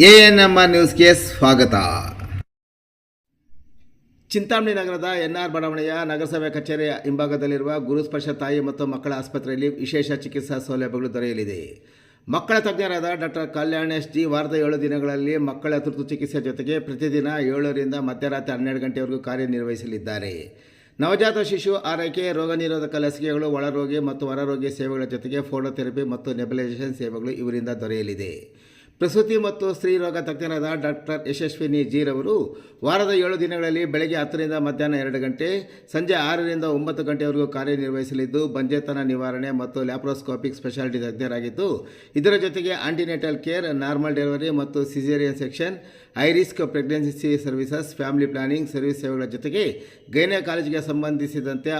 ANMR ನ್ಯೂಸ್ಗೆ ಸ್ವಾಗತ. ಚಿಂತಾಮಣಿ ನಗರದ ಎನ್ಆರ್ ಬಡಾವಣೆಯ ನಗರಸಭೆ ಕಚೇರಿಯ ಹಿಂಭಾಗದಲ್ಲಿರುವ ಗುರುಸ್ಪರ್ಶ ತಾಯಿ ಮತ್ತು ಮಕ್ಕಳ ಆಸ್ಪತ್ರೆಯಲ್ಲಿ ವಿಶೇಷ ಚಿಕಿತ್ಸಾ ಸೌಲಭ್ಯಗಳು ದೊರೆಯಲಿದೆ. ಮಕ್ಕಳ ತಜ್ಞರಾದ ಡಾಕ್ಟರ್ ಕಲ್ಯಾಣ್ ಎಸ್ ಜಿ ವಾರದ 7 ದಿನಗಳಲ್ಲಿ ಮಕ್ಕಳ ತುರ್ತು ಚಿಕಿತ್ಸೆ ಜೊತೆಗೆ ಪ್ರತಿದಿನ 7 ರಿಂದ ಮಧ್ಯರಾತ್ರಿ 12 ಗಂಟೆವರೆಗೂ ಕಾರ್ಯನಿರ್ವಹಿಸಲಿದ್ದಾರೆ. ನವಜಾತ ಶಿಶು ಆರೈಕೆ, ರೋಗ ನಿರೋಧಕ ಲಸಿಕೆಗಳು, ಒಳರೋಗಿ ಮತ್ತು ಹೊರರೋಗಿ ಸೇವೆಗಳ ಜೊತೆಗೆ ಫೋಟೋಥೆರಪಿ ಮತ್ತು ನೆಬುಲೈಸೇಷನ್ ಸೇವೆಗಳು ಇವರಿಂದ ದೊರೆಯಲಿದೆ. ಪ್ರಸೂತಿ ಮತ್ತು ಸ್ತ್ರೀ ರೋಗ ತಜ್ಞರಾದ ಡಾಕ್ಟರ್ ಯಶಸ್ವಿನಿ ಜಿ ರವರು ವಾರದ 7 ದಿನಗಳಲ್ಲಿ ಬೆಳಗ್ಗೆ 10 ರಿಂದ ಮಧ್ಯಾಹ್ನ 2 ಗಂಟೆ, ಸಂಜೆ 6 ರಿಂದ 9 ಗಂಟೆವರೆಗೂ ಕಾರ್ಯನಿರ್ವಹಿಸಲಿದ್ದು ಬಂಜೆತನ ನಿವಾರಣೆ ಮತ್ತು ಲ್ಯಾಪ್ರೋಸ್ಕೋಪಿಕ್ ಸ್ಪೆಷಾಲಿಟಿ ತಜ್ಞರಾಗಿದ್ದು, ಇದರ ಜೊತೆಗೆ ಆಂಟಿನೇಟಲ್ ಕೇರ್, ನಾರ್ಮಲ್ ಡೆಲಿವರಿ ಮತ್ತು caesarean section, high risk pregnancy services, family planning service ಸೇವೆಗಳ ಜೊತೆಗೆ ಗೈನಕಾಲಜಿಗೆ ಸಂಬಂಧಿಸಿದಂತೆ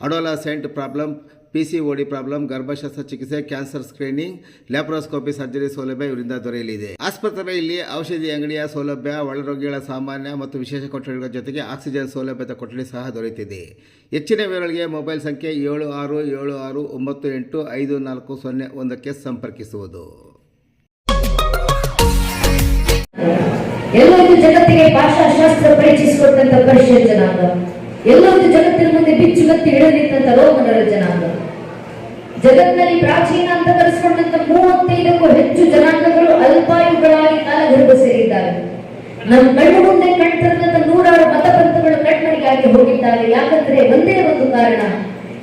ಅಡೋಲಸೆಂಟ್ ಪ್ರಾಬ್ಲಮ್, PCOD ಪ್ರಾಬ್ಲಮ್, ಗರ್ಭಶಸ್ತ್ರ ಚಿಕಿತ್ಸೆ, ಕ್ಯಾನ್ಸರ್ ಸ್ಕ್ರೀನಿಂಗ್, ಲ್ಯಾಪ್ರೋಸ್ಕೋಪಿ ಸರ್ಜರಿ ಸೌಲಭ್ಯ ಇವರಿಂದ ದೊರೆಯಲಿದೆ. ಆಸ್ಪತ್ರೆಯಲ್ಲಿ ಔಷಧಿ ಅಂಗಡಿಯ ಸೌಲಭ್ಯ, ಒಳರೋಗಿಗಳ ಸಾಮಾನ್ಯ ಮತ್ತು ವಿಶೇಷ ಕೊಠಡಿಗಳ ಜೊತೆಗೆ ಆಕ್ಸಿಜನ್ ಸೌಲಭ್ಯದ ಕೊಠಡಿ ಸಹ ದೊರೆಯುತ್ತಿದೆ. ಹೆಚ್ಚಿನ ವಿವರಗಳಿಗೆ ಮೊಬೈಲ್ ಸಂಖ್ಯೆ 7676985401ಕ್ಕೆ ಸಂಪರ್ಕಿಸುವುದು. ಎಲ್ಲೊಂದು ಜಗತ್ತಿಗೆ ಭಾಷಾಶಾಸ್ತ್ರ ಪರಿಚಯಿಸಿಕೊಟ್ಟಂತ ಪರ್ಷಿಯನ್ ಜನಾಂಗ, ಎಲ್ಲೊಂದು ಜಗತ್ತಿನ ಮುಂದೆ ಬಿಚ್ಚುಗತ್ತಿ ಇಳಿದಿದ್ದಂತ ರೋಮನರ ಜನಾಂಗ, ಜಗತ್ತಿನಲ್ಲಿ ಪ್ರಾಚೀನ ಅಂತ ಕರೆಸಿಕೊಂಡಂತ 35ಕ್ಕೂ ಹೆಚ್ಚು ಜನಾಂಗಗಳು ಅಲ್ಪಾಯುಗಳಾಗಿ ಕಾಲಗರ್ಭ ಸೇರಿದ್ದಾರೆ. ನಮ್ಮ ಕಣ್ಣು ಮುಂದೆ ಕಂಡಿರುವಂತ 100 ಮತಪಂಥಗಳು ಕಣ್ಮರಿಗಾಗಿ ಹೋಗಿದ್ದಾರೆ. ಯಾಕಂದ್ರೆ ಒಂದೇ ಒಂದು ಕಾರಣ,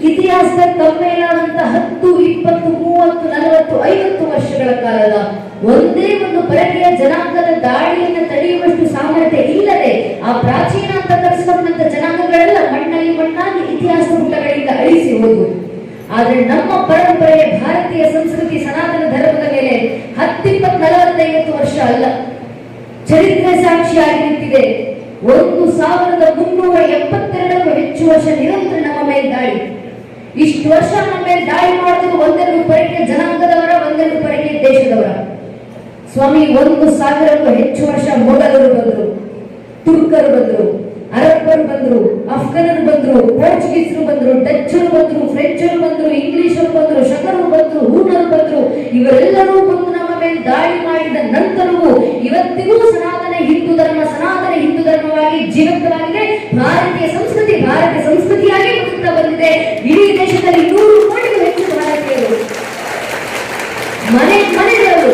ಇತಿಹಾಸದ ಕಮ್ಮೇಲಾದಂತ 10, 20, 30, 40, 50 ವರ್ಷಗಳ ಕಾಲದ ಒಂದೇ ಒಂದು ಪರಕೀಯ ಜನಾಂಗದ ದಾಳಿಯನ್ನು ತಡೆಯುವಷ್ಟು ಸಾಮರ್ಥ್ಯ ಇಲ್ಲದೆ ಆ ಪ್ರಾಚೀನ ಅಂತ ಕರೆಸಿಕೊಂಡಂತ ಜನಾಂಗಗಳೆಲ್ಲ ಮಣ್ಣಲ್ಲಿ ಮಣ್ಣಾಗಿ ಇತಿಹಾಸ ಪುಟಗಳಿಂದ ಅಳಿಸಿ ಹೋದವು. ಆದ್ರೆ ನಮ್ಮ ಪರಂಪರೆ, ಭಾರತೀಯ ಸಂಸ್ಕೃತಿ, ಸನಾತನ ಧರ್ಮದ ಮೇಲೆ 10, 20, 40, 50 ವರ್ಷ ಅಲ್ಲ, ಚರಿತ್ರೆ ಸಾಕ್ಷಿಯಾಗಿ ನಿಂತಿದೆ. 1372ಕ್ಕೂ ಹೆಚ್ಚು ವರ್ಷ ನಿರಂತರ ನಮ್ಮ ಮೇಲೆ ದಾಳಿ. ಇಷ್ಟು ವರ್ಷ ನಮ್ಮ ಮೇಲೆ ದಾಳಿ ಮಾಡಿದ್ರು ಒಂದೆರಡು ಪರಕೀಯ ಜನಾಂಗದವರ, ಒಂದೆರಡು ಪರಕೀಯ ದೇಶದವರ. ಸ್ವಾಮಿ, 1000ಕ್ಕೂ ಹೆಚ್ಚು ವರ್ಷ ಮೊಘಲರು ಬಂದ್ರು, ತುರ್ಕರು ಬಂದ್ರು, ಅರಬ್ಬರು ಬಂದ್ರು, ಅಫ್ಘನರು ಬಂದ್ರು, ಪೋರ್ಚುಗೀಸರು ಬಂದ್ರು, ಡಚ್ಚರು ಬಂದ್ರು, ಫ್ರೆಂಚರು ಬಂದ್ರು, ಇಂಗ್ಲಿಷರು ಬಂದ್ರು, ಶಕರು ಬಂದ್ರು, ಹೂನರು ಬಂದ್ರು. ಇವರೆಲ್ಲರೂ ಬಂದು ನಮ್ಮ ಮೇಲೆ ದಾಳಿ ಮಾಡಿದ ನಂತರವೂ ಇವತ್ತಿಗೂ ಸನಾತನ ಹಿಂದೂ ಧರ್ಮವಾಗಿ ಜೀವಂತವಾಗಿದೆ. ಭಾರತೀಯ ಸಂಸ್ಕೃತಿಯಾಗಿ ಬದುಕ್ತಾ ಬಂದಿದೆ. ಇಡೀ ದೇಶದಲ್ಲಿ 100 ಕೋಟಿಗೂ ಹೆಚ್ಚು ಭಾರತೀಯರು, ಮನೆಗಳು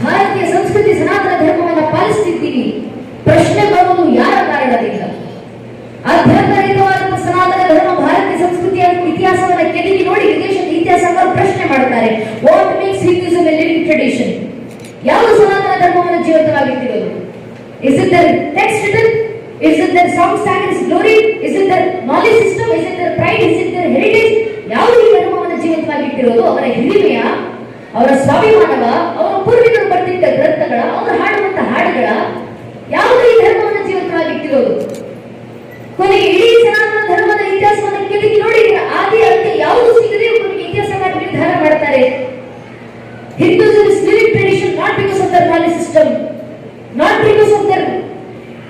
ಭಾರತೀಯ ಸಂಸ್ಕೃತಿ, ಸನಾತನ ಧರ್ಮವನ್ನು ಪಾಲಿಸುತ್ತಿದ್ದೀವಿ. ಪ್ರಶ್ನೆ ಬರುವುದು ಯಾರ ಕಾರಣದಿಂದ? ಅಧ್ಯಾತ್ಮರಹಿತವಾದಂತಹ ಸನಾತನ ಧರ್ಮ ಭಾರತೀಯ ಸಂಸ್ಕೃತಿಯ ಇತಿಹಾಸವನ್ನು ಕೆದಕಿ ನೋಡಿ ವಿದೇಶದ ಇತಿಹಾಸವನ್ನು ಪ್ರಶ್ನೆ ಮಾಡ್ತಾರೆ. What makes Hinduism a living tradition? ಯಾವುದು ಸನಾತನ ಧರ್ಮವನ್ನು ಜೀವಂತವಾಗಿಟ್ಟಿರೋದು? Is it their text written? Is it their song standards glory? Is it their knowledge system? Is it their pride? Is it their heritage? ಯಾವುದು ಈ ಧರ್ಮವನ್ನು ಜೀವಂತವಾಗಿಟ್ಟಿರೋದು? ಅವರ ಹಿರಿಮೆಯ, ಅವರ ಸ್ವಾಭಿಮಾನವ, ಅವರ ಪೂರ್ವಿಕರು ಬರೆದಿದ್ದ ಗ್ರಂಥಗಳ, ಅವರು ಹಾಡುವಂತ ಹಾಡುಗಳ? ಯಾವುದು ಈ ಧರ್ಮವನ್ನು ಜೀವಂತವಾಗಿಟ್ಟಿರೋದು? ಕೊನೆಗೆ ಇಡೀ ಸನಾತನ ಧರ್ಮದ ಇತಿಹಾಸವನ್ನು ಕೆದಕಿ ನೋಡಿ ಆದಿ ಅಂತ್ಯ ಯಾವುದು ಸಿಗದೆ ಕೊನೆಗೆ ಇತಿಹಾಸಕಾರ ನಿರ್ಧಾರ ಮಾಡ್ತಾರೆ. Hinduism is living tradition not because of their knowledge system, not because of their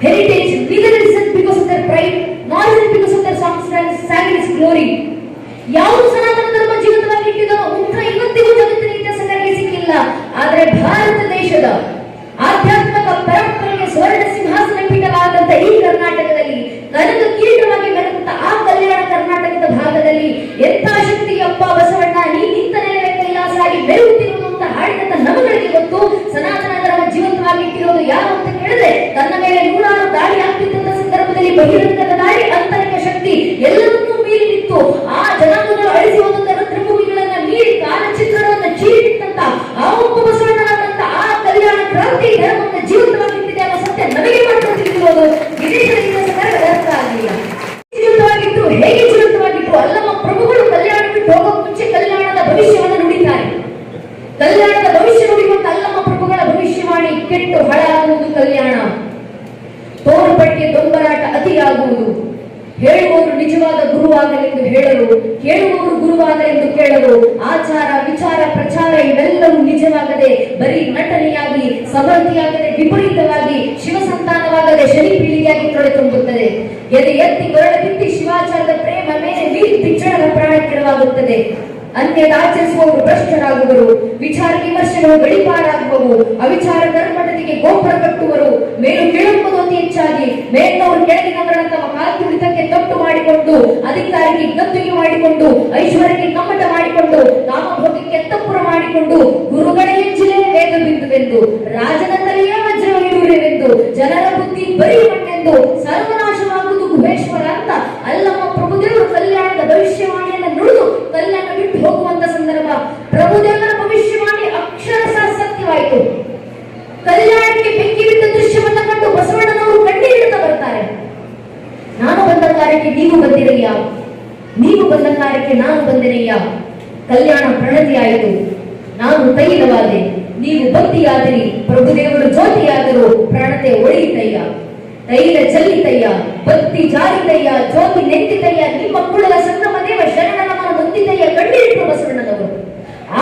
heritage, neither is it because of their pride, nor is it because of their songs and sang its glory. ಯಾವುದು ಸನಾತನ ಧರ್ಮ ಜೀವಂತವಾಗಿಟ್ಟಿದೋ ಉತ್ತರ ಇವತ್ತಿಗೂ ಜಗತ್ತಿನ ಇತಿಹಾಸಕಾರರಿಗೆ ಸಿಕ್ಕಿಲ್ಲ. ಆದರೆ ಭಾರತ ದೇಶದ ಆಧ್ಯಾತ್ಮಿಕ ಪರಂಪರೆಗೆ ಸ್ವರ್ಣ ಸಿಂಹಾಸನ ಪೀಠವಾದಂತ ಈ ಕರ್ನಾಟಕದಲ್ಲಿ, ಕನಕ ಕಿರೀಟವಾಗಿ ಮೆರೆದಂತ ಆ ಕಲ್ಯಾಣ ಕರ್ನಾಟಕದ ಭಾಗದಲ್ಲಿ ಎಂಥ ಶಕ್ತಿ ಅಪ್ಪ ಬಸವಣ್ಣ ನೀ ನಿಂತ ನೆಲವೇ ಕೈಲಾಸಾಗಿ ಬೆರೆಯುತ್ತಿರುವುದು ಅಂತ ಹಾಡಿದಂತ ನಮಗಳಿಗೆ ಗೊತ್ತು. ಸನಾತನ ಧರ್ಮ ಜೀವಂತವಾಗಿಟ್ಟಿರೋದು ಯಾರು ಅಂತ ಕೇಳಿದ್ರೆ, ತನ್ನ ಮೇಲೆ 100 ದಾಳಿ ಆಗ್ತಿದ್ದಂತ ಸಂದರ್ಭದಲ್ಲಿ ಬಹಿರಂಗದ ದಾಳಿ, ಆಂತರಿಕ ಶಕ್ತಿ ಎಲ್ಲವನ್ನೂ ಮೀರಿ ನಿಂತು ಆ ಜನಾಂಗಗಳು ಅಳಿಸಿ ಹೋದಂತ ರುದ್ರಭೂಮಿಗಳನ್ನ ಮೀರಿ ಕಾಲಚಿತ್ರವನ್ನು ಚೀರಿಟ್ಟಂತ ಆ ಒಬ್ಬ ಬಸವಣ್ಣನಾದಂತ ಆ ಕಲ್ಯಾಣ ಕ್ರಾಂತಿ ಧರ್ಮವನ್ನು ಜೀವಂತವಾಗಿಟ್ಟಿದೆ ಅನ್ನೋ ಸತ್ಯ ನಮಗೆ ಮಾಡ್ಕೊಳ್ತಿರೋದು ವಿದೇಶದ ಇತಿಹಾಸಕಾರರ ಅರ್ಥ ಆಗಲಿಲ್ಲ. ಜೀವಂತವಾಗಿತ್ತು, ಹೇಗೆ ಜೀವಂತವಾಗಿತ್ತು? ಅಲ್ಲಮ್ಮ ಪ್ರಭುಗಳು ಕಲ್ಯಾಣಕ್ಕೆ ಹೋಗೋಕೆ ಮುಂಚೆ ಕಲ್ಯಾಣದ ಭವಿಷ್ಯವನ್ನು ನುಡಿತಾರೆ. ಕಲ್ಯಾಣದ ಭವಿಷ್ಯ ನುಡಿಯುವಂತ ಅಲ್ಲಮ್ಮ ಪ್ರಭುಗಳ ಭವಿಷ್ಯವಾಣಿ ಕೆಟ್ಟು ಹಾಳಾಗುವುದು ಕಲ್ಯಾಣ, ತೋರುಪಟ್ಟಿಯ ದೊಂಬರಾಟ ಅತಿಯಾಗುವುದು, ಹೇಳುವವರು ನಿಜವಾದ ಗುರುವಾಗಲೆಂದು ಹೇಳಲು, ಕೇಳುವವರು ಗುರುವಾಗಲೆಂದು ಕೇಳಲು, ಆಚಾರ ವಿಚಾರ ಪ್ರಚಾರ ಇವೆಲ್ಲವೂ ನಿಜವಾಗದೆ ಬರೀ ನಟನೆಯಾಗಿ, ಸಮರ್ಥಿಯಾಗದೆ ವಿಪರೀತವಾಗಿ, ಶಿವಸಂತಾನವಾಗದೆ ಶನಿ ಪೀಳಿಗೆಯಾಗಿ ತೊಳೆತುಂಬುತ್ತದೆ. ಎದೆ ಎತ್ತಿ ಕೊರಳ ಬಿತ್ತಿ ಶಿವಾಚಾರದ ಪ್ರೇಮ ಮೇಲೆ ವೀರ್ ಬಿಚ್ಚಳದ ಪ್ರಾಣ ಕೆಳವಾಗುತ್ತದೆ. ಅನ್ಯದ ಆಚರಿಸುವವರು ಭ್ರಷ್ಟರಾಗುವರು, ವಿಚಾರ ವಿಮರ್ಶೆಗಳು ಗಡಿಪಾರಾಗುವವು, ಅವಿಚಾರ ಧರ್ಮಟತೆಗೆ ಗೋಪುರ ಕಟ್ಟುವರು, ಮೇಲು ಕೀಳೆಂಬುದು ಅತಿ ಹೆಚ್ಚಾಗಿ ಮೇಲಿನವರು ಕೆಳಗಿನವರನ್ನು ತಮ್ಮ ಕಾಲು ತುಳಿತಕ್ಕೆ ತೊಟ್ಟು ಮಾಡಿಕೊಂಡು, ಅಧಿಕಾರಿಗೆ ಗದ್ದುಗೆ ಮಾಡಿಕೊಂಡು, ಐಶ್ವರ್ಯಕ್ಕೆ ಕಮ್ಮಟ ಮಾಡಿಕೊಂಡು, ನಾಮಭೋಗಕ್ಕೆ ತಪ್ಪುರ ಮಾಡಿಕೊಂಡು, ಗುರುಗಳ ಹೆಜ್ಜೆ ವೇದ ಬಿಂದುವೆಂದು, ರಾಜನ ತಲೆಯ ವಜ್ರವಿಡುವೆಂದು, ಜನರ ಬುದ್ಧಿ ಬರೀ ಮಣ್ಣೆಂದು, ಸರ್ವನಾಶವಾಗುವುದು ಗುಹೇಶ್ವರ ಅಂತ ಅಲ್ಲಮ್ಮ ಪ್ರಭುದೇವರು ಕಲ್ಯಾಣದ ಭವಿಷ್ಯವಾಣಿಯನ್ನು ನುಡಿದು ಕಲ್ಯಾಣ ಬಿಟ್ಟು ಹೋಗುವಂತ ಸಂದರ್ಭ. ಪ್ರಭುದೇವರ ಭವಿಷ್ಯವಾಣಿ ಅಕ್ಷರಶಃ ಸತ್ಯವಾಯಿತು. ಕಲ್ಯಾಣಕ್ಕೆ ಬೆಂಕಿ ಬಿದ್ದ ದೃಶ್ಯವನ್ನ ಕಂಡು ಬಸವಣ್ಣನವರು ಕಣ್ಣೀರಿಡುತ್ತಾ ಬರ್ತಾರೆ. ನಾನು ಬಂದ ಕಾರ್ಯಕ್ಕೆ ನೀವು ಬಂದಿರಯ್ಯ, ನೀವು ಬಂದ ಕಾರ್ಯಕ್ಕೆ ನಾನು ಬಂದಿರಯ್ಯ. ಕಲ್ಯಾಣ ಪ್ರಣತಿಯಾಯಿತು, ನಾನು ತೈಲವಾದೆ, ನೀವು ಬತ್ತಿಯಾದಿರಿ, ಪ್ರಭುದೇವರು ಜ್ಯೋತಿಯಾದರು, ಪ್ರಣತೆ ಒಳಿತಯ್ಯ. ತೈಲ ಚೆಲ್ಲಿತಯ್ಯ, ಬತ್ತಿ ಜಾರಿತಯ್ಯ, ಜ್ಯೋತಿ ನೆತ್ತಿತಯ್ಯ, ನಿಮ್ಮ ಕುಳಲ ಸಂಗಮ ದೇವ ಶರಣನ ಮನ ನೊಂದಿತಯ್ಯ, ಕಣ್ಣೀರಿಟ್ಟರು ಬಸವಣ್ಣನವರು.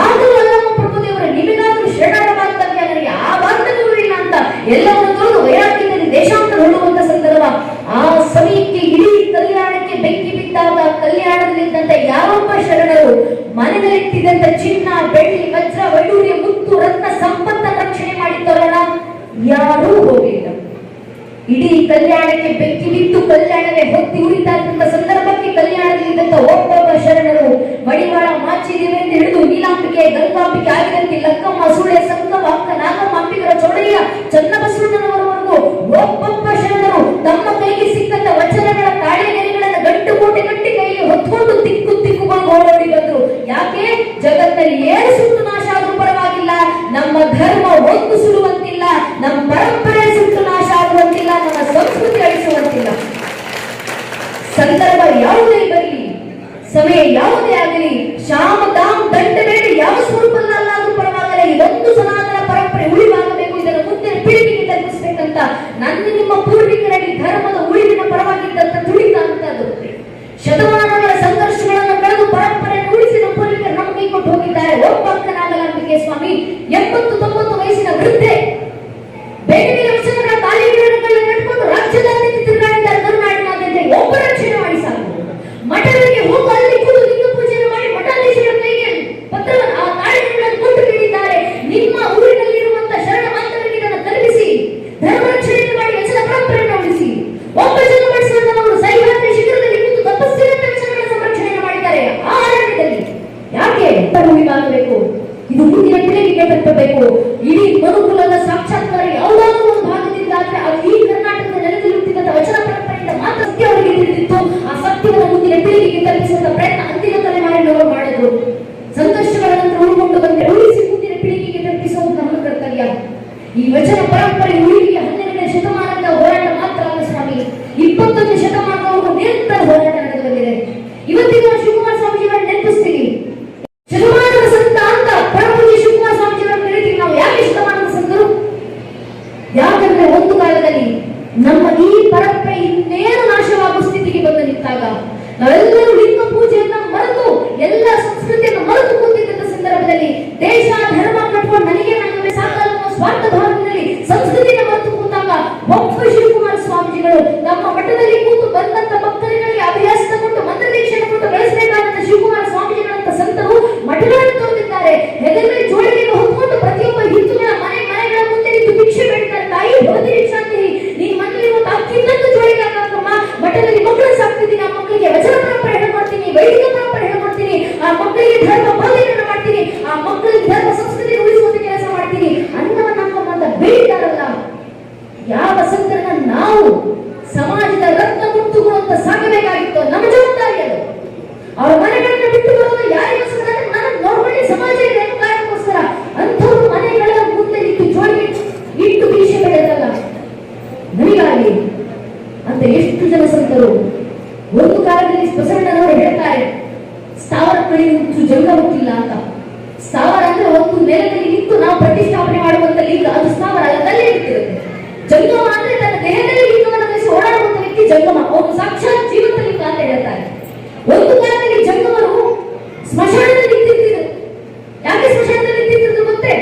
ಆದರೂ ಅಲ್ಲಮ್ಮ ಪ್ರಭುದೇವರು ನಿಮಗಾದ್ರೂ ಶರಣರ ಬಾಂಧವ್ಯ, ನನಗೆ ಆ ಬಾಂಧವ್ಯವೂ ಇಲ್ಲ ಅಂತ ಎಲ್ಲವನ್ನು ತೊರೆದು ವೈರಾಗ್ಯದಲ್ಲಿ ದೇಶಾಂತರ ಹೊರಡುವಂತ ಸಂದರ್ಭ. ಆ ಸಮಯಕ್ಕೆ ಇಡೀ ಕಲ್ಯಾಣಕ್ಕೆ ಬೆಂಕಿ ಬಿದ್ದಾಗ ಕಲ್ಯಾಣದಲ್ಲಿದ್ದಂತ ಯಾವೊಬ್ಬ ಶರಣರು ಮನೆಯಲ್ಲಿಟ್ಟಿದ್ದಂತ ಚಿನ್ನ, ಬೆಳ್ಳಿ, ವಜ್ರ, ವೈಡೂರ್ಯ, ಮುತ್ತು, ರತ್ನ ಸಂಪತ್ತನ್ನು ರಕ್ಷಣೆ ಮಾಡಿದ್ದವರಲ್ಲ ಯಾರೂ ಹೋಗಲಿಲ್ಲ. ಇಡೀ ಕಲ್ಯಾಣಕ್ಕೆ ಬೆಂಕಿ ಬಿದ್ದು ಕಲ್ಯಾಣವೇ ಹೊತ್ತಿ ಉರಿತಾ ಇದ್ದಂತ ಸಂದರ್ಭಕ್ಕೆ ಕಲ್ಯಾಣದಲ್ಲಿದ್ದಂತ ಒಬ್ಬೊಬ್ಬ ಶರಣರು ಮಡಿವಾಳ ಮಾಚಿದೇವೆಂದು ಹಿಡಿದು ನೀಲಾಂಬಿಕೆ, ಗಂಗಾಂಬಿಕೆ, ಆಗಿರಂತಿ, ಲಕ್ಕಮ್ಮ, ಸುಳೆ, ಸಂಗಮ, ಅಕ್ಕ, ನಾಗಮ್ಮ, ಅಂಬಿಗರ, ಚೌಡಯ್ಯ, ಚನ್ನಬಸವಣ್ಣನವರವರೆಗೂ ಒಬ್ಬೊಬ್ಬ ಶರಣರು ತಮ್ಮ ಕೈಗೆ ಸಿಕ್ಕಂತ ವಚನಗಳ ತಾಳೆಗೆರೆಗಳನ್ನು ಗಂಟು ಕೋಟೆ ಗಟ್ಟಿ ಕೈಗೆ ಹೊತ್ಕೊಂಡು ತಿಕ್ಕು ತಿಕ್ಕುಗಳು ಓಡೋಡಿ ಬಂದ್ರು. ಯಾಕೆ? ಜಗತ್ತಲ್ಲಿ ಏನು ಸುಟ್ಟು ನಾಶ ಆದ್ರೂ ಪರವಾಗಿಲ್ಲ, ನಮ್ಮ ಧರ್ಮ ಒಂದು ಸುಡುವಂತಿಲ್ಲ, ನಮ್ಮ ಪರಂಪರೆ ಸುಟ್ಟು ನಾಶ ಆಗುವಂತಿಲ್ಲ, ನಮ್ಮ ಸಂಸ್ಕೃತಿ ಅಳಿಸುವಂತಿಲ್ಲ. ಸಂದರ್ಭ ಯಾವುದೇ ಬರಲಿ, ಸಮಯ ಯಾವುದೇ ಆಗಲಿ, ಶಾಮ ದಾಮ್ ದಂಡ ಬೇಡ ಯಾವ ಸ್ವರೂಪದಲ್ಲಾದ್ರೂ ಪರವಾಗಿಲ್ಲ, ಇದೊಂದು ಸನಾತನ ಪರಂಪರೆ ಉಳಿವಾಗಬೇಕು, ಇದನ್ನು ಮುಂದಿನ ಪೀಳಿಗೆಗೆ ತಲುಪಿಸಬೇಕಂತ ನನ್ನ ನಿಮ್ಮ ಪೂರ್ವಿಕರಲ್ಲಿ ಧರ್ಮದ ಉಳಿವಿನ ಪರವಾಗಿದ್ದಂತ ತುಳಿತ ಅಂತದ್ದು. ಶತಮಾನಗಳ ಸಂಘರ್ಷಗಳನ್ನು ಕಳೆದು ಪರಂಪರೆಯನ್ನು ಉಳಿಸಿ ನಮ್ಮ ಪೂರ್ವಿಕರು ನಮ್ಮ ಕೈ ಕೊಟ್ಟು ಹೋಗಿದ್ದಾರೆ. ಒಬ್ಬ ಅಕ್ಕನಾಗಲಾಂಬಿಕೆ ಸ್ವಾಮಿ 80-90 ವಯಸ್ಸಿನ ವೃದ್ಧೆ ಬೇರೆ ಬೇರೆ ವಚನಗಳ ತಾಲೀಮುಗಳನ್ನು ಕಟ್ಟಿಕೊಂಡು ರಾಜ್ಯದಾದ್ಯಂತ ತಿರುಗಾಡಿದ್ದಾರೆ. ಕರುನಾಡಿನಾದ್ಯಂತ ಒಬ್ಬ ರಕ್ಷಣೆ ಮಾಡಿ ಸಾಕು. ಮಠಗಳಿಗೆ ಹೋಗಿ ಅಲ್ಲಿ ಕೂತು ಲಿಂಗ ಪೂಜೆಯನ್ನು ಮಾಡಿ ಮಠಾಧೀಶರ ಕೈಗೆ ಪತ್ರವನ್ನು ಆ ತಾಲೀಮುಗಳನ್ನು ಕೊಟ್ಟು ಕೇಳಿದ್ದಾರೆ, ನಿಮ್ಮ ಊರಿನಲ್ಲಿರುವಂತ ಶರಣ ಬಾಂಧವರಿಗೆ ಇದನ್ನು ತಲುಪಿಸಿ, ಧರ್ಮ ರಕ್ಷಣೆಯನ್ನು ಮಾಡಿ ವಚನ ಪರಂಪರೆಯನ್ನು ಉಳಿಸಿ. ಒಬ್ಬ ಜನ ಬಡಿಸುವಂತವರು ಸಹ್ಯಾದ್ರಿ ಶಿಖರದಲ್ಲಿ ಕೂತು ತಪಸ್ಸಿನಂತ ವಚನಗಳ ಸಂರಕ್ಷಣೆಯನ್ನು ಮಾಡಿದ್ದಾರೆ ಆ ಅರಣ್ಯದಲ್ಲಿ. ಯಾಕೆ ಆಗಬೇಕು? ಇದು ಮುಂದಿನ ಪೀಳಿಗೆಗೆ ತಲುಪಬೇಕು. ಇಡೀ ಮನುಕುಲದ ಸಾಕ್ಷಾತ್ಕಾರ ಯಾವುದಾದ್ರೂ ಒಂದು ಭಾಗದಿಂದ ಆದ್ರೆ ಅದು ಈ ಕರ್ನಾಟಕದ ನೆಲದಲ್ಲಿ ಹುಟ್ಟಿದಂತ ವಚನ ಪರಂಪರೆಯಿಂದ ಮಾತ್ರ ಸತ್ಯ ಅವರಿಗೆ ತಿಳಿದಿತ್ತು. ಆ ಸತ್ಯವನ್ನು ಮುಂದಿನ ಪೀಳಿಗೆಗೆ ತಲುಪಿಸುವಂತ ಪ್ರಯತ್ನ ಅಂತಿಮ ತಲೆಮಾರಿನವರು ಮಾಡಿದ್ರು. ಸಂಘರ್ಷಗಳ ನಂತರ ಉಳ್ಕೊಂಡು ಬಂದ್ರೆ ಉಳಿಸಿ ಮುಂದಿನ ಪೀಳಿಗೆಗೆ ತಲುಪಿಸುವುದು ನಮ್ಮ ಕರ್ತವ್ಯ. ಈ ವಚನ ಪರಂಪರೆ ಉಳಿವಿಗೆ 12ನೇ ಶತಮಾನದ ಹೋರಾಟ ಮಾತ್ರ ಅಲ್ಲ ಸ್ವಾಮಿ, 21ನೇ ಶತಮಾನದವರೆಗೂ ನಿರಂತರ ಹೋರಾಟ ನಡೆದು ಬಂದಿದೆ. ಇವತ್ತಿನ ಶಿವಕುಮಾರ ಸ್ವಾಮೀಜಿಗಳನ್ನು ನೆನಪಿಸ್ತೀವಿ. ಶತಮಾನದ ಸಂತ ಅಂತ ಪರಮಪೂಜ್ಯ ಶಿವಕುಮಾರ ಸ್ವಾಮೀಜಿಗಳನ್ನು ಕರೀತೀವಿ ನಾವು. ಯಾಕೆ ಶತಮಾನದ ಸಂತರು? ಯಾಕಂದ್ರೆ ಒಂದು ಕಾಲದಲ್ಲಿ ನಮ್ಮ ಈ ಪರಂಪರೆ ಇನ್ನೇನು ನಾಶವಾಗುವ ಸ್ಥಿತಿಗೆ ಬಂದು ನಿಂತಾಗ ನಾವೆಲ್ಲರೂ ಲಿಂಗ ಪೂಜೆಯನ್ನ ಮರೆತು ಎಲ್ಲ ಸಂಸ್ಕೃತಿಯನ್ನು ಮರೆತು ಕೂತಿದ್ದ ಸಂದರ್ಭದಲ್ಲಿ ದೇಶ ಧರ್ಮ ಕಟ್ಕೊಂಡು ನನಗೆ ನನ್ನ ಸಾಕಲ್ಲ ಸ್ವಾರ್ಥ ಭಾವನೆಯಲ್ಲಿ ಸಂಸ್ಕೃತಿಯನ್ನು ಮರೆತು ಕೂತಾಗ ಒಬ್ಬ ಶಿವಕುಮಾರ ಸ್ವಾಮೀಜಿಗಳು ನಮ್ಮ ಮಠದಲ್ಲಿ ಕೂತು ಬಂದಂತ ಭಕ್ತರಿಗೆ ಅಭ್ಯಾಸ ತಗೊಂಡು ಮಂತ್ರದೀಕ್ಷೆಯನ್ನು ಕೊಟ್ಟು ಬೆಳೆಸಬೇಕಾದಂತ ಶಿವಕುಮಾರ ಸ್ವಾಮೀಜಿಗಳಂತ ಸಂತರು ಮಠಗಳನ್ನು ತೋರಿದ್ದಾರೆ. ಹೆಗಲಲ್ಲಿ ಜೋಳಿಗೆಯನ್ನು ಹೊತ್ಕೊಂಡು ಪ್ರತಿಯೊಬ್ಬ ಹಿಂದೂಗಳ ಮನೆಗಳ ಮುಂದೆ ನಿಂತು ಭಿಕ್ಷೆ ಬೇಡ್ತಾರೆ. ತಾಯಿ ಹೋದಿರಿ ಶಾಂತಿ, ನೀನ್ ಮನೆಯಲ್ಲಿ ಒಂದು ಅಕ್ಕಿಂದೊಂದು ಜೋಳಿಗೆ ಹಾಕಮ್ಮ, ಮಠದಲ್ಲಿ ಮಕ್ಕಳು ಸಾಕ್ತಿದ್ದೀನಿ, ಆ ಮಕ್ಕಳಿಗೆ ವಚನ ಪರಂಪರೆ ಹೇಳ್ಕೊಡ್ತೀನಿ, ವೈದಿಕ ಪರಂಪರೆ ಹೇಳ್ಕೊಡ್ತೀನಿ, ಆ ಮಕ್ಕಳಿಗೆ ಧರ್ಮ ಬೋಧನೆಯನ್ನು ಮಾಡ್ತೀನಿ, ಆ ಮಕ್ಕಳಿಗೆ ಧರ್ಮ ಸಂಸ್ಕೃತಿ ಉಳಿಸುವಂತ ಕೆಲಸ ಮಾಡ್ತೀನಿ ಅನ್ನವನ್ನ ಅಂತ ಬೇಡಿದಾರಲ್ಲ. ಯಾವ ಸಂತರನ್ನ ನಾವು ಸಮಾಜದ ರತ್ನ ಮುತ್ತುಗಳು ಅಂತ ಸಾಕಬೇಕಾಗಿತ್ತು, ನಮ್ಮ ಜವಾಬ್ದಾರಿ ಅದು. ಅವ್ರ ಮನೆಗಳನ್ನ ಬಿಟ್ಟು ಬರೋದು ಯಾರಿಗೋಸ್ಕರ? ನಾನು ನೋಡ್ಕೊಳ್ಳಿ ಸಮಾಜ ಇದೆ ಅನ್ನೋ ಕಾರಣಕ್ಕೋಸ್ಕರ. ಅಂಥವ್ರು ಮನೆಗಳ ಮುಂದೆ ನಿಂತು ಜೋಳಿಗೆ ಇಟ್ಟು ಭಿಕ್ಷೆ ಬೆಳೆದಲ್ಲ ನನಗಾಗಿ ಅಂತ ಎಷ್ಟು ಜನ ಸಂತರು. ಒಂದು ಕಾಲದಲ್ಲಿ ಬಸವಣ್ಣನವರು ಹೇಳ್ತಾರೆ, ಸ್ಥಾವರ ಕಳಿ ಹುಚ್ಚು ಜಂಗ ಹುಟ್ಟಿಲ್ಲ ಅಂತ. ಸ್ಥಾವರ ಅಂದ್ರೆ ಒಂದು ನೆಲದಲ್ಲಿ ನಿಂತು ನಾವು ಪ್ರತಿಷ್ಠಾಪನೆ ಮಾಡುವಂತ ಲಿಂಗ, ಅದು ಸ್ಥಾವರ ಅಲ್ಲ, ತಲೆ ನಿಂತಿರುತ್ತೆ. ಜಂಗಮ ಅಂದ್ರೆ ತನ್ನ ದೇಹದಲ್ಲಿ ಲಿಂಗವನ್ನು ಧರಿಸಿ ಓಡಾಡುವಂತ ವ್ಯಕ್ತಿ ಜಂಗಮ, ಅವನು ಸಾಕ್ಷಾತ್ ಜೀವಂತ ಲಿಂಗ ಅಂತ ಹೇಳ್ತಾರೆ. ಒಂದು ಕಾಲದಲ್ಲಿ ಜಂಗಮರು ಸ್ಮಶಾನದಲ್ಲಿ ನಿಂತಿದ್ರು. ಯಾಕೆ ಸ್ಮಶಾನದಲ್ಲಿ ನಿಂತಿದ್ರು ಗೊತ್ತೇ?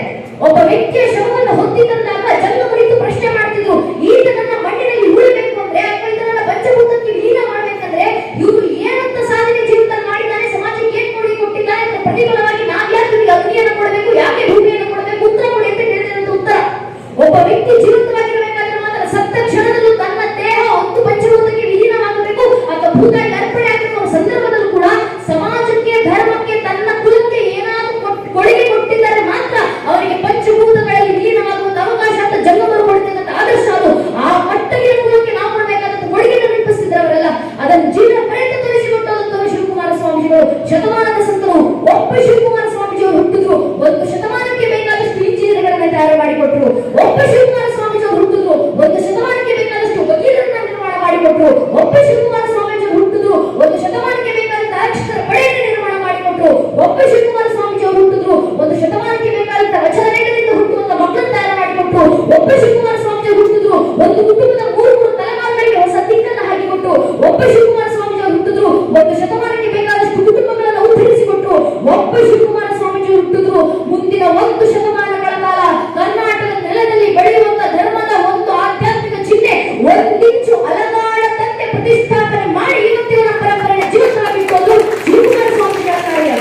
ಒಬ್ಬ ವ್ಯಕ್ತಿಯ ಶವವನ್ನು ಹೊತ್ತಿದ್ದಾಗ ಜಂಗಮರಿದ್ದು ಪ್ರಶ್ನೆ ಮಾಡ್ತಿದ್ರು, ಈತನನ್ನ ಮಣ್ಣಿನಲ್ಲಿ ಉಳಿಬೇಕು ಅಂದ್ರೆ ಅಥವಾ ಇದನ್ನ ಪಂಚಭೂತಕ್ಕೆ ಲೀನ ಮಾಡ್ಬೇಕಂದ್ರೆ ಇವರು ಏನಂತ ಸಾಧನೆ ಜೀವಿತ ಮಾಡಿದ್ದಾನೆ, ಸಮಾಜಕ್ಕೆ ಏನ್ ಕೊಡುಗೆ ಕೊಟ್ಟಿದ್ದಾನೆ ಅಂತ ಪ್ರತಿಭಾ ಭೂತಾಯಿಗೆ ಅರ್ಪಣೆ ಆಗಿರುವ ಸಂದರ್ಭದಲ್ಲೂ ಕೂಡ ಸಮಾಜಕ್ಕೆ, ಧರ್ಮಕ್ಕೆ, ತನ್ನ ಕುಲಕ್ಕೆ ಏನಾದರೂ ಕೊಡುಗೆ ಕೊಟ್ಟಿದ್ದರೆ ಮಾತ್ರ ಅವರಿಗೆ ಪಂಚಭೂತಗಳಲ್ಲಿ ವಿಲೀನವಾಗುವಂತ ಅವಕಾಶ ಅಂತ ಜಂಗಮರು ಕೊಡ್ತಕ್ಕಂಥ ಆದರ್ಶ ಅದು. ಆ ಮಟ್ಟಗಿನ ಕುಲಕ್ಕೆ ನಾವು ಕೊಡಬೇಕಾದಂತ ಕೊಡುಗೆಯನ್ನು ನೆನಪಿಸ್ತಿದ್ರು ಅವರೆಲ್ಲ. ಅದನ್ನು ಜೀವನ ಪರ್ಯಂತ ತೋರಿಸಿಕೊಟ್ಟಂತಹ ಶಿವಕುಮಾರ ಸ್ವಾಮೀಜಿಗಳು, ಶತಮಾನದ ಸಂತರು. ಒಬ್ಬ ಶಿವಕುಮಾರ ಸ್ವಾಮೀಜಿಯವರು ಹುಟ್ಟಿದ್ರು, ಒಂದು ಶತಮಾನಕ್ಕೆ ಬೇಕಾದಷ್ಟು ಇಂಜಿನಿಯರ್ಗಳನ್ನ ತಯಾರು ಮಾಡಿಕೊಟ್ರು. ಒಬ್ಬ ಶಿವಕುಮಾರ ಸ್ವಾಮೀಜಿಯವರು ಹುಟ್ಟಿದ್ರು, ಒಂದು ಶತಮಾನಕ್ಕೆ ಬೇಕಾದಷ್ಟು ವಕೀಲರನ್ನ ನಿರ್ಮಾಣ ಮಾಡಿಕೊಟ್ರು. ಒಬ್ಬ ಶಿವಕುಮಾರ ಸ್ವಾಮೀಜಿಯವರು ಹುಟ್ಟಿದ್ರು, ಒಂದು ಶತಮಾನಕ್ಕೆ ಬೇಕಾದಂತ ಆರಕ್ಷಕರ ಪಡೆಯನ್ನು ನಿರ್ಮಾಣ ಮಾಡಿಕೊಟ್ರು. ಒಬ್ಬ ಶಿವಕುಮಾರ ಸ್ವಾಮೀಜಿಯವರು ಹುಟ್ಟಿದ್ರು, ಒಂದು ಶತಮಾನಕ್ಕೆ ಬೇಕಾದಂತ ವಚನ ವೇಗದಿಂದ ಹುಟ್ಟುವಂತ ಮಕ್ಕಳನ್ನು ತಯಾರು ಮಾಡಿಕೊಟ್ರು. ಒಬ್ಬ ಶಿವಕುಮಾರ ಸ್ವಾಮೀಜಿಯವರು ಹುಟ್ಟಿದ್ರು, ಒಂದು ಕುಟುಂಬದ ಮೂರು ತಲೆಮಾರುಗಳಿಗೆ ಹೊಸ ದಿಕ್ಕನ್ನು ಹಾಕಿಕೊಟ್ಟು. ಒಬ್ಬ ಶಿವಕುಮಾರ ಸ್ವಾಮೀಜಿಯವರು ಹುಟ್ಟಿದ್ರು, ಒಂದು ಶತಮಾನಕ್ಕೆ ಬೇಕಾದಷ್ಟು ಕುಟುಂಬಗಳನ್ನು ಉದ್ಧರಿಸಿಕೊಟ್ರು. ಒಬ್ಬ ಶಿವಕುಮಾರ ಸ್ವಾಮೀಜಿಯವರು ಹುಟ್ಟಿದ್ರು, ಮುಂದಿನ ಒಂದು ಶತಮಾನಗಳ ಕಾಲ ಕರ್ನಾಟಕದ ನೆಲದಲ್ಲಿ ಬೆಳೆಯುವಂತ ಧರ್ಮದ ಒಂದು ಆಧ್ಯಾತ್ಮಿಕ ಚಿಹ್ನೆ ಒಂದಿಂಚು ಅಲಗಾಡದಂತೆ ಪ್ರತಿಷ್ಠಾಪನೆ ಮಾಡಿ ಇವತ್ತಿನ ಪರಂಪರೆಯ ಜೀವಿತವಾಗಿಟ್ಟುಕೊಂಡು ಶಿವಕುಮಾರ ಸ್ವಾಮೀಜಿಗಳ ಕಾರ್ಯ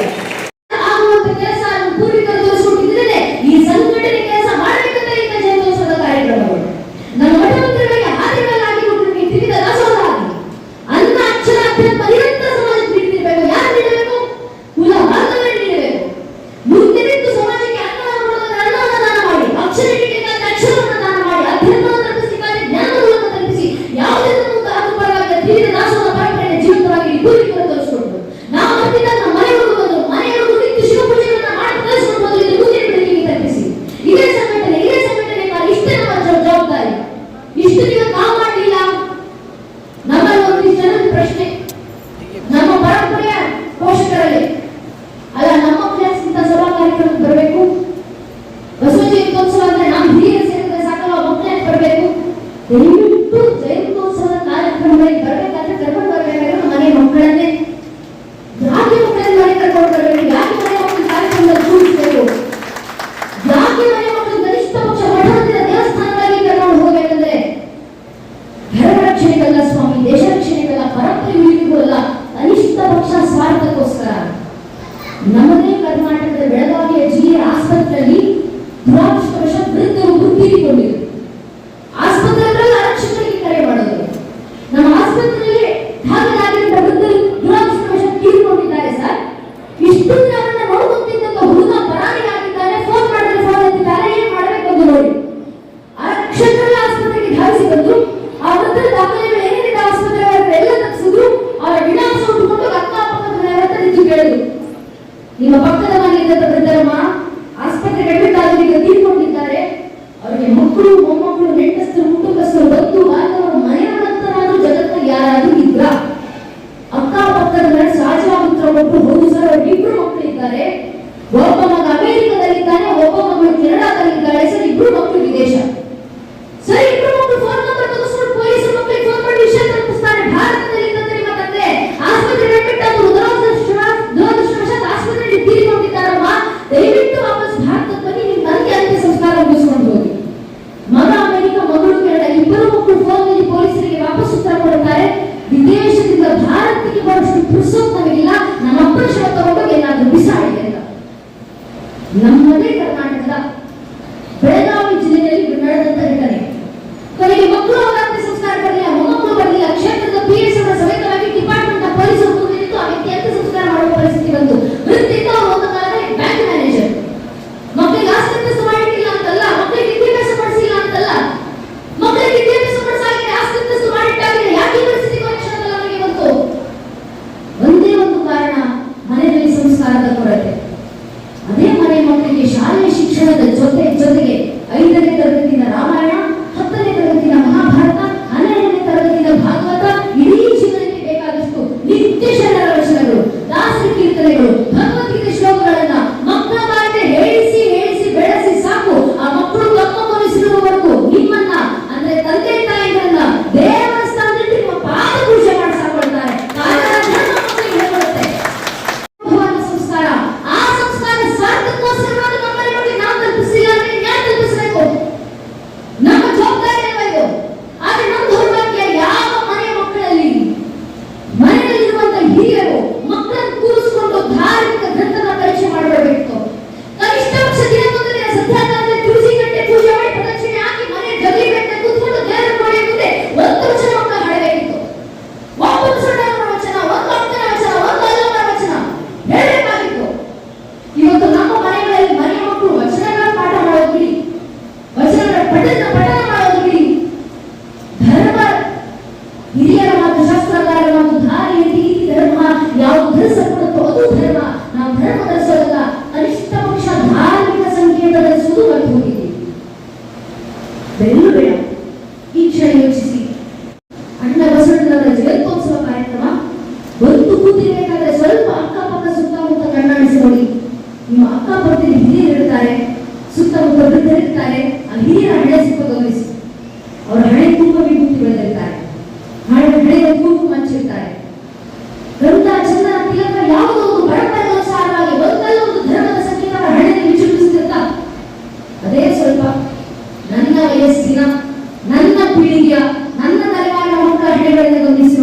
ಆಗುವಂತ ಕೆಲಸ ಪೂರ್ವಿಕರು ತೋರಿಸಿಕೊಟ್ಟಿದ್ರೆ ಈ ಸಂಘಟನೆ ಕೆಲಸ ಮಾಡಬೇಕಂತ ಇಂಥ ಜಯಂತ್ಯೋತ್ಸವದ ಕಾರ್ಯಕ್ರಮಗಳು. ನಮ್ಮ ಮಠಮಂದಿರಗಳಿಗೆ ಹಾದಿಗಳನ್ನು ಹಾಕಿಕೊಟ್ಟು ನಿಮಗೆ ತಿಳಿದ ದಾಸೋಹ ಆಗಿ ಅನ್ನ ಅಕ್ಷರ ಅಧ್ಯಾತ್ಮ ನಿರಂತರ ಸಮಾಜಕ್ಕೆ ನೀಡಿರಬೇಕು. ಯಾರು ನೀಡಬೇಕು? ಕುಲ ವರ್ಗಗಳೇ ನೀಡಬೇಕು. ಮುಂದೆ ನಿಂತು ಸಮಾಜಕ್ಕೆ ಅನ್ನವನ್ನು ಕೊಡೋದಾದ್ರೆ ಅನ್ನವನ್ನು ದಾನ ಮಾಡಿ, ಅಕ್ಷರ ನೀಡಬೇಕಾದ್ರೆ ಅಕ್ಷರವನ್ನು ದಾನ ಮಾಡಿ, ಅಧ್ಯಾತ್ಮವನ್ನು ತಲುಪಿಸಲಿಕ್ಕಾದ್ರೆ ಜ್ಞಾನವನ್ನು ತಲುಪಿಸಿ, ಯಾವುದನ್ನು ಹಾಕುಪರವಾಗಿ ತಿಳಿದ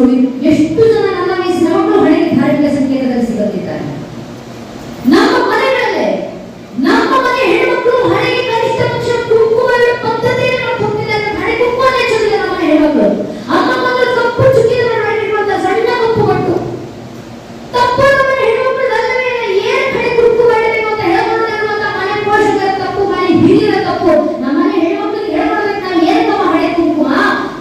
ನೋಡಿ, ಎಷ್ಟು ಜನ ನನ್ನ ವಯಸ್ಸಿನ ಮಕ್ಕಳು ಹಣೆಗೆ ಧಾರ್ಮಿಕ ಸಂಕೇತ ಧರಿಸಿಕೊಂಡಿದ್ದಾರೆ. ನಮ್ಮ ಮನೆಗಳಲ್ಲೇ ನಮ್ಮ ಮನೆ ಹೆಣ್ಮಕ್ಳು ಹಣೆಗೆ ಕನಿಷ್ಠ ಪಕ್ಷ ಕುಂಕುಮ ಪದ್ಧತಿಯನ್ನು ನಾವು ಹೋಗ್ತಿದ್ದಾರೆ. ಹಣೆ ಕುಂಕುಮ ಹಚ್ಚೋದಿಲ್ಲ ನಮ್ಮ ಹೆಣ್ಮಕ್ಳು. ಅಮ್ಮ ಮಕ್ಕಳು ಕಪ್ಪು ಚುಕ್ಕಿನ ಮಾಡಿರುವಂತ ಸಣ್ಣ ಕಪ್ಪು ಕೊಟ್ಟು ತಪ್ಪು ನಮ್ಮ ಹೆಣ್ಮಕ್ಳು ಅಲ್ಲವೇ ಏನ್ ಹಣೆ ಕುಂಕುಮ ಇಡಬೇಕು ಅಂತ ಹೇಳ್ಕೊಂಡಿರುವಂತ ಮನೆ ಪೋಷಕರ ತಪ್ಪು, ಮನೆ ಹಿರಿಯರ ತಪ್ಪು. ನಮ್ಮನೆ ಹೆಣ್ಮಕ್ಳಿಗೆ ಹೇಳ್ಕೊಡ್ಬೇಕು ನಾವು ಏನಕ್ಕಮ್ಮ ಹಣೆ ಕುಂಕುಮ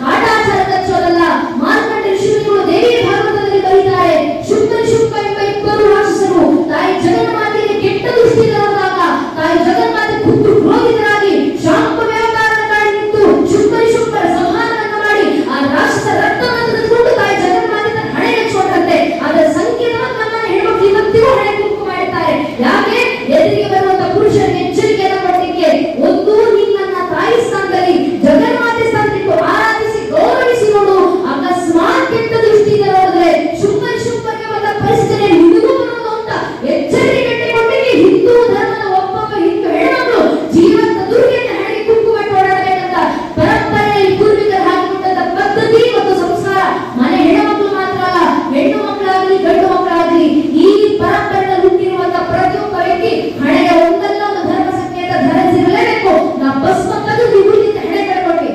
ಕಾಟಾಚಾರ ಹಚ್ಚೋದಲ್ಲ. ಮಾರ್ಕಂಡ ಋಷಿಗಳು ದೇವಿ ಭಾಗವತದಲ್ಲಿ ಬರೀತಾರೆ, ಶುಕ್ರ ಶುಕ್ರ ಎಂಬ ಇಬ್ಬರು ರಾಕ್ಷಸರು ತಾಯಿ ಜಗನ್ಮಾತೆಗೆ ಕೆಟ್ಟ ದೃಷ್ಟಿಯಿಂದ ನೋಡಿದಾಗ ತಾಯಿ ಜಗನ್ಮಾತೆ ಖುದ್ದು ಕ್ರೋಧಿತರಾಗಿ ಶಾಂಪ ವ್ಯಾಪಾರದ ಕಾಡಿ ನಿಂತು ಶುಕ್ರ ಶುಕ್ರ ಸಂಹಾರವನ್ನು ಮಾಡಿ ಆ ರಾಕ್ಷಸ ರಕ್ತವನ್ನು ತೆಗೆದುಕೊಂಡು ತಾಯಿ ಜಗನ್ಮಾತೆ ತನ್ನ ಹಣೆ ಹಚ್ಚೋಟಂತೆ. ಅದರ ಸಂಕೇತವನ್ನು ನಮ್ಮ ಹೆಣ್ಮಕ್ಳು ಇವತ್ತಿಗೂ ಹಣೆ ಕುಂಕುಮ ಇಡ್ತಾರೆ. ಯಾಕೆ? ಎದುರಿಗೆ ಬರುವಂತ ಪುರುಷರಿಗೆ ಎಚ್ಚರಿಕೆಯನ್ನು ಕೊಡಲಿಕ್ಕೆ. ಒಂದು, ನಿನ್ನ ತಾಯಿ ಸ್ಥಾನದಲ್ಲಿ ಜಗನ್ಮಾತೆ ಸ್ಥಾನಕ್ಕೆ ಆರಾಧಿಸಿ ಗೌರವಿಸಿ ನೋಡು. ಅಕಸ್ಮಾತ್ ಕೆಟ್ಟ ದೃಷ್ಟಿಯಿಂದ ನೋಡಿದ್ರೆ ಶುಕ್ರ ಶುಕ್ರಕ್ಕೆ ಬಂದ ಪರಿಸ್ಥಿತಿ ನಿನಗೂ ಬರುವುದು ಅಂತ ಎಚ್ಚರಿಕೆ ಕಟ್ಟಿಕೊಂಡಿಗೆ ಹಿಂದೂ ಧರ್ಮದ ಒಬ್ಬೊಬ್ಬ ಹಿಂದೂ ಹೆಣ್ಮಕ್ಳು ಜೀವಂತ ದುರ್ಗೆಯನ್ನು ಹಣೆಗೆ ಕುಂಕುಮ ಓಡಾಡಬೇಕಂತ ಪರಂಪರೆಯಲ್ಲಿ ಪೂರ್ವಿಕರು ಹಾಕಿಕೊಂಡಂತ ಪದ್ಧತಿ ಮತ್ತು ಸಂಸ್ಕಾರ ಮನೆ ಹೆಣ್ಣುಮಕ್ಕಳು ಮಾತ್ರ ಅಲ್ಲ, ಹೆಣ್ಣು ಮಕ್ಕಳಾಗಲಿ ಗಂಡು ಮಕ್ಕಳಾಗಲಿ ಈ ಪರಂಪರೆಯಲ್ಲಿ ಹುಟ್ಟಿರುವಂತ ಪ್ರತಿಯೊಬ್ಬ ವ್ಯಕ್ತಿ ಹಣೆಗೆ ಒಂದಲ್ಲ ಒಂದು ಧರ್ಮ ಸಂಕೇತ ಧರಿಸಿರಲೇಬೇಕು. ನಾವು ಭಸ್ಮ ತೆಗೆದು ವಿಭೂತಿಯಿಂದ ಹಣೆ ಕಟ್ಕೊಳ್ವಿ.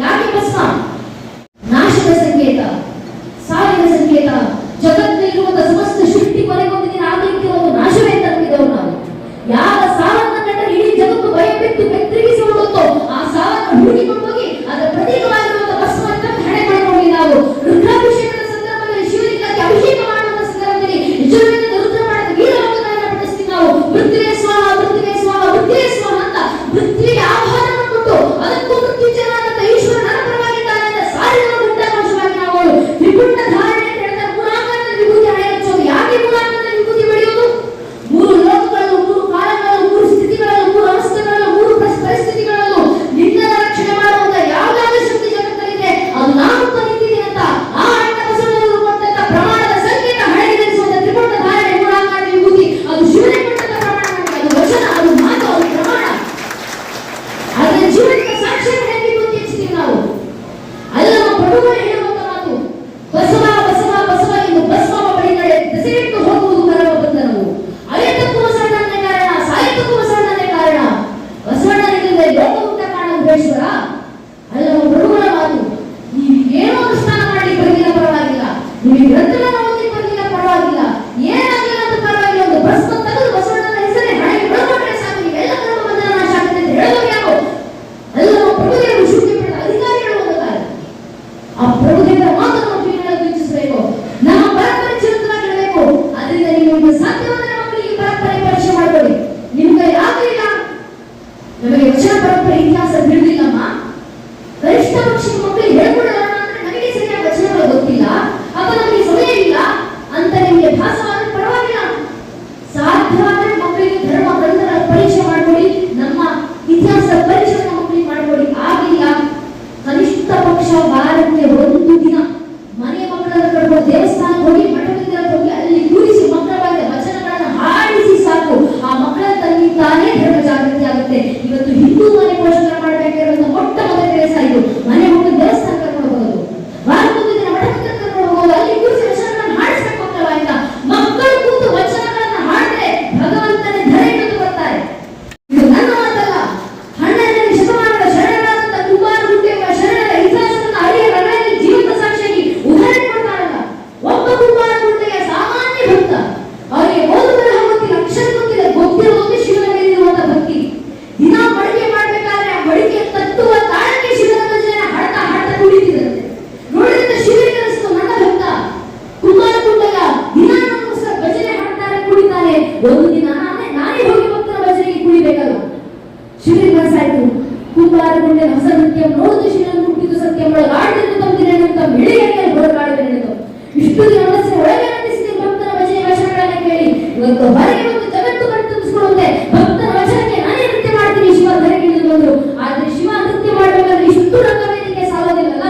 ಯಾಕೆ ಭಸ್ಮ? ನಾಶದ ಸಂಕೇತ, ಸಾವಿನ ಸಂಕೇತ. ಜಗತ್ತಿನಲ್ಲಿರುವಂತ ಸಮಸ್ತ ಸೃಷ್ಟಿ ಕೊನೆಗೊಂದು ದಿನ ಆಗಲಿಕ್ಕೆ ಒಂದು ನಾಶವೇ ತಪ್ಪಿದವರು ನಾವು. ಯಾವ ಸಾವನ್ನ ಕಂಡರೆ ಇಡೀ ಜಗತ್ತು ಭಯಬಿಟ್ಟು ಬೆತ್ತರಿಗಿಸಿ ಓಡುತ್ತೋ ಆ ಸಾವನ್ನು ಹುಡುಕಿಕೊಂಡು ಹೋಗಿ ಅದರ ಪ್ರತೀಕವಾಗಿರುವಂತ ಭಸ್ಮವನ್ನು ಹಣೆ ಮಾಡಿಕೊಂಡ್ವಿ ನಾವು. ರುದ್ರಾಭಿಷೇಕದ ಸಂದರ್ಭದಲ್ಲಿ ಶಿವಲಿಂಗಕ್ಕೆ ಅಭಿಷೇಕ ಮಾಡುವಂತ ಸಂದರ್ಭದಲ್ಲಿ ನಿಜವಾದ ರುದ್ರ ಮಾಡಿದ ವೀರವಂತನನ್ನು ಪಠಿಸ್ತೀವಿ ನಾವು. ಮೃತ್ಯುವೇ ಸ್ವಾಹ ಮೃತ್ಯುವೇ ಸ್ವಾಹ ಮೃತ್ಯುವೇ ಸ್ವಾಹ ಅಂತ ಮೃತ್ಯುವಿಗೆ ಆಹ್ವಾನವನ್ನು ಕೊಟ್ಟು ಅದಕ್ಕೂ ಮೃತ್ಯುಂಜಯನಾದಂತ ಈಶ್ವರ ನನ್ನ ಪರವಾಗಿದ್ದಾನೆ ಅಂತ ಸಾರಿನ ಗುಡ್ಡಾಂಶವಾಗಿ ನಾವು ತ್ರಿಗುಂಡ ಧಾರಣೆ ಅಂತ ಹೇಳಿದ್ರೆ ಮೂರಾಂಗದ ವಿಭೂತಿ ಹಣೆ ಹಚ್ಚೋದು. ಯಾಕೆ ಮೂರಾಂಗದ ವಿಭೂತಿ ಬೆಳೆಯೋದು? ಮೂರು ಲೋಕಗಳಲ್ಲೂ, ಮೂರು ಕಾಲಗಳಲ್ಲೂ, ಮೂರು ಸ್ಥಿತಿಗಳಲ್ಲೂ, ಮೂರು ಅವಸ್ಥೆಗಳಲ್ಲೂ, ಮೂರು ಪರಿಸ್ಥಿತಿಗಳಲ್ಲೂ ನಿನ್ನ ರಕ್ಷಣೆ ಮಾಡುವಂತ ಯಾವ್ದಾದ್ರು ಶಕ್ತಿ ಜಗತ್ತಲ್ಲಿದೆ ಅದು ನಾನು ನಿಂತಿದ್ದೀನಿ ಅಂತ ಆ ಅಣ್ಣ ಬಸವಣ್ಣನವರು ಕೊಟ್ಟಂತ ಪ್ರಮಾಣದ ಸಂಕೇತ ಹಣೆಗೆ ಧರಿಸುವಂತ ತ್ರಿಗುಂಡ ಧಾರಣೆ ಮೂರಾಂಗದ ವಿಭೂತಿ ಅದು ಶಿವನೇ ಕೊಟ್ಟಂತ ಪ್ರಮಾಣ. ಅದು ವಚನ, ಅದು ಮಾತು, ಅದು ಪ್ರಮಾಣ. ಅದರ ಜೀವನದ ಸಾಕ್ಷಿಯನ್ನು ಹೇಗೆ ವಿಭೂತಿ ಹಚ್ತೀವಿ ನಾವು? ಅಲ್ಲಮ್ಮ ಪ್ರಭುಗಳು ಹೇಳುವಂತ ಮಾತು, ಬಸವ ಬಸವ ಬಸವ ಎಂದು ಭಸ್ಮವ ಬಳಿಗಡೆ ದಸೆಯಿಟ್ಟು ಹೋಗುವುದು ಕರವ ಬಂಧನವು. ಅಯತಕ್ಕೂ ಬಸವಣ್ಣನೇ ಕಾರಣ, ಸಾಹಿತ್ಯಕ್ಕೂ ಬಸವಣ್ಣನೇ ಕಾರಣ. ಬಸವಣ್ಣನಿಂದ ಲೋಕ ಊಟ ಕಾಣುವುದೇಶ್ವರ. ಅಲ್ಲಮ್ಮ ಪ್ರಭುಗಳ ಮಾತು, ನೀವು ಏನೋ ಅನುಷ್ಠಾನ ಮಾಡಿ ಬರಲಿಲ್ಲ ಪರವಾಗಿಲ್ಲ, ನೀವು ಗ್ರಂಥಗಳನ್ನು ಓದಿ ಬರಲಿಲ್ಲ ಪರವಾಗಿಲ್ಲ, ಏನಾಗಿಲ್ಲ ಅಂತ ಪರವಾಗಿಲ್ಲ, ಒಂದು ಭಸ್ಮ ತೆಗೆದು ಬಸವಣ್ಣನ ಹೆಸರೇ ಹಣೆಗೆ ಬಳ್ಕೊಂಡ್ರೆ ಸಾಕು, ನೀವೆಲ್ಲ ಕರ್ಮ ಬಂಧನ ನಾಶ ಆಗುತ್ತೆ ಅಂತ ಹೇಳೋದು ಯಾರು? ಅಲ್ಲಮ್ಮ ಪ್ರಭುದೇವರು ಶುದ್ಧಿ ಪಡೆದ ಅಧಿಕಾರಿಗಳು ಒಂದು ಕಾಲ. ಆ ಪ್ರಭುದೇವರ ಮಾತನ್ನು ಕಿವಿಗಳಲ್ಲಿ ವೀಕ್ಷಿಸಬೇಕು. ನಮ್ಮ ಪರಂಪರೆ ಚಿರಂತನಾಗಿರಬೇಕು. ಅದರಿಂದ ನಿಮಗೆ ಸಾಧ್ಯವಾದರೆ ಮಕ್ಕಳಿಗೆ ಪರಂಪರೆ ಪರೀಕ್ಷೆ ಮಾಡಿಕೊಳ್ಳಿ. ನಿಮ್ಗೆ ಆಗಲಿಲ್ಲ, ನಮಗೆ ವಚನ ಪರಂಪರೆ ಇತಿಹಾಸ ತಿಳಿದಿಲ್ಲಮ್ಮ, ಗರಿಷ್ಠ ಪಕ್ಷ ಮಕ್ಕಳಿಗೆ ಹೇಳ್ಕೊಡೋಣ ಅಂದ್ರೆ ನಮಗೆ ಸರಿಯಾದ ವಚನಗಳು ಗೊತ್ತಿಲ್ಲ ಅಥವಾ ನಮಗೆ ಸಮಯ ಇಲ್ಲ ಅಂತ ನಿಮಗೆ ಭಾಸವಾದ್ರೆ ಪರವಾಗಿಲ್ಲ. ಸಾಧ್ಯವಾದರೆ ಮಕ್ಕಳಿಗೆ ಧರ್ಮ ಗ್ರಂಥಗಳ ಪರೀಕ್ಷೆ ಮಾಡಿಕೊಳ್ಳಿ, ನಮ್ಮ ಇತಿಹಾಸ ಪರೀಕ್ಷೆ ಮಕ್ಕಳಿಗೆ ಮಾಡಿಕೊಳ್ಳಿ. ಆಗಿಲ್ಲ ಕನಿಷ್ಠ ಪಕ್ಷ ವಾರಕ್ಕೆ ಒಂದು ದಿನ ಮನೆಯ ಮಕ್ಕಳನ್ನು ಕರ್ಕೊಂಡು ದೇವಸ್ಥಾನಕ್ಕೆ ಹೋಗಿ ಮಠದಿಂದ ಹೋಗಿ ಅಲ್ಲಿ ಕೂರಿಸಿ ಮಕ್ಕಳ ಬಗ್ಗೆ ವಚನಗಳನ್ನು ಹಾಡಿಸಿ ಸಾಕು. ಆ ಮಕ್ಕಳ ತನ್ನಿಂದಾನೇ ಧರ್ಮ ಜಾಗೃತಿ ಆಗುತ್ತೆ. ಇವತ್ತು ಹಿಂದೂ ಮನೆ ಪೋಷಕರು ಮಾಡಬೇಕಾಗಿರುವಂತ ಮೊಟ್ಟ ಮೊದಲ ಕೆಲಸ ಇದು. ಮನೆ ಮಕ್ಕಳು ದೇವಸ್ಥಾನ ಕರ್ಕೊಂಡು ಹೋಗೋದು, ವಾರಕ್ಕೊಂದು ದಿನ ಮಠಕ್ಕೆ ಕರ್ಕೊಂಡು ಹೋಗೋದು, ಅಲ್ಲಿ ಕೂರಿಸಿ ವಚನಗಳನ್ನು ಹಾಡಿಸ್ಬೇಕು ಮಕ್ಕಳ ಆಯ್ತಾ. ಮಕ್ಕಳು ಕೂತು ವಚನಗಳನ್ನು ಹಾಡಿದ್ರೆ ಭಗವಂತನೇ ಧರೆ ಎಂದು ಬರ್ತಾರೆ. ಇದು ನನ್ನ ಮಾತಲ್ಲ, 12ನೇ ಶತಮಾನದ ಶರಣರಾದಂತ ಕುಂಬಾರಗುಡ್ಡೆ ಎಂಬ ಶರಣರ ಇತಿಹಾಸವನ್ನು ಹರಿಹರ ರಣದಲ್ಲಿ ಜೀವಂತ ಸಾಕ್ಷಿಯಾಗಿ ಉದಾಹರಣೆ ಕೊಡ್ತಾರಲ್ಲ. ಒಬ್ಬ ಕುಂಬಾರಗುಡ್ಡೆಯ ಸಾಮಾನ್ಯ ಭಕ್ತ, ಅವರಿಗೆ ಓದು ಬರಹ ಗೊತ್ತಿಲ್ಲ, ಅಕ್ಷರ ಗೊತ್ತಿಲ್ಲ, ಗೊತ್ತಿರೋದು ಶಿವನ ಮೇಲಿರುವಂತ ಭಕ್ತಿ. ದಿನ ಮಡಿಕೆ ಮಾಡ್ಬೇಕಾದ್ರೆ ಆ ಮಡಿಕೆ ತಟ್ಟುವ ತಾಳಕ್ಕೆ ಶಿವನ ಭಜನೆ ಹಾಡ್ತಾ ಹಾಡ್ತಾ ಕುಡಿತಿದ್ರಂತೆ. ನೋಡಿದ ಶಿವನಿಗೆ ಅನಿಸ್ತು, ನನ್ನ ಭಕ್ತ ಕುಂಬಾರಗುಡ್ಡೆಯ ದಿನ ನಮಗೋಸ್ಕರ ಭಜನೆ ಹಾಡ್ತಾರೆ, ಕುಡಿತಾರೆ, ಒಂದು ದಿನ ನಾನೇ ಹೋಗಿ ಭಕ್ತರ ಭಜನೆಗೆ ಕುಡಿಬೇಕಲ್ಲ. ಶಿವನಿಗೆ ಮನಸ್ಸಾಯ್ತು, ಕುಂಬಾರಗುಡ್ಡೆ ಹೊಸ ನೃತ್ಯ ನೋಡಿದ ಶಿವನ ಹುಟ್ಟಿದ್ದು ಸತ್ಯ ಆಡಿದ್ದು ತಂದಿರೇನಂತ ಮಿಳಿಗೆ ಹೊರಗಾಡಿದೆನೆಂದು ಇಷ್ಟು ದಿನ ಮನಸ್ಸಿನ ಒಳಗೆ ನಂಬಿಸಿದ ಭಕ್ತರ ಭಜನೆ ವಚನಗಳನ್ನ ಕೇಳಿ ಇವತ್ತು ಹೊರಗೆ ಬಂದು ಜಗತ್ತು ಕಣ್ತುಂಬಿಸಿಕೊಳ್ಳುತ್ತೆ. ಭಕ್ತರ ವಚನಕ್ಕೆ ನಾನೇ ನೃತ್ಯ ಮಾಡ್ತೀನಿ ಶಿವ ಧರೆಗೆ ಇಳಿದು ಬಂದ್ರು. ಆದ್ರೆ ಶಿವ ನೃತ್ಯ ಮಾಡಬೇಕಾದ್ರೆ ಇಷ್ಟು ರಂಗವೇದಿಕೆ ಸಾಲೋದಿಲ್ಲಲ್ಲ.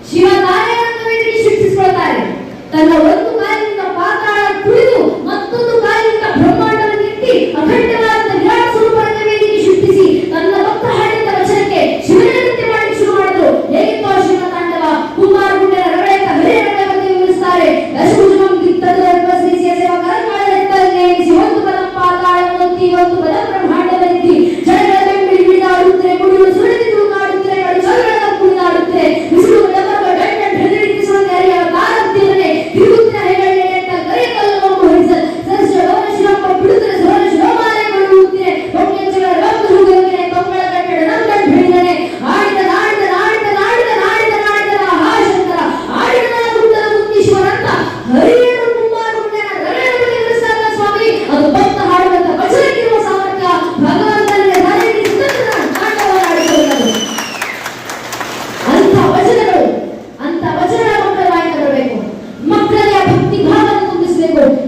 ಶಿವ ತಾನೇ ರಂಗವೇದಿಕೆ ಸೃಷ್ಟಿಸಿಕೊಳ್ತಾರೆ. ತನ್ನ ಒಂದು ಕಾಲಿನಿಂದ ಪಾತಾಳ ತುಳಿದು ಮತ್ತೊಂದು ಕಾಲಿನಿಂದ ಬ್ರಹ್ಮಾಂಡವನ್ನು ಎತ್ತಿ ಅಖಂಡವಾದ ವಿರಾಟ್ ಸ್ವರೂಪ ರಂಗವೇದಿಕೆ ಸೃಷ್ಟಿಸಿ ತನ್ನ ಭಕ್ತ ಹಾಡಿದ ವಚನಕ್ಕೆ ಶಿವನ ನೃತ್ಯ ಮಾಡಿ ಶುರು ಮಾಡಿದ್ರು. ಹೇಗಿತ್ತು ಶಿವನ ತಾಂಡವ? ಕುಂಬಾರಗುಡ್ಡೆಯ ರಗಳೆಯ ಹರಿಯ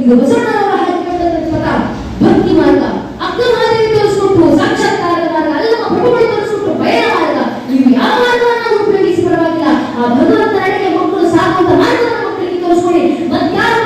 ಇದು ಬಸವಣ್ಣನವರ ಹಾಕಿಕೊಂಡಂತ ಪದ ಭಕ್ತಿ ಮಾರ್ಗ, ಅಕ್ಕ ಮಾದರಿ ತೋರಿಸ್ಕೊಟ್ಟು ಸಾಕ್ಷಾತ್ಕಾರದ ಮಾರ್ಗ, ಅಲ್ಲಮ ಪ್ರಭುಗಳು ತೋರಿಸ್ಕೊಟ್ಟು ಬಯಲ ಮಾರ್ಗ. ನೀವು ಯಾವ ಮಾರ್ಗವನ್ನು ಉಪಯೋಗಿಸಿ ಪರವಾಗಿಲ್ಲ, ಆ ಭಗವಂತನ ನಡೆಗೆ ಮಕ್ಕಳು ಸಾಗುವಂತ ಮಾರ್ಗವನ್ನು ಮಕ್ಕಳಿಗೆ ತೋರಿಸ್ಕೊಡಿ. ಮತ್ಯಾವ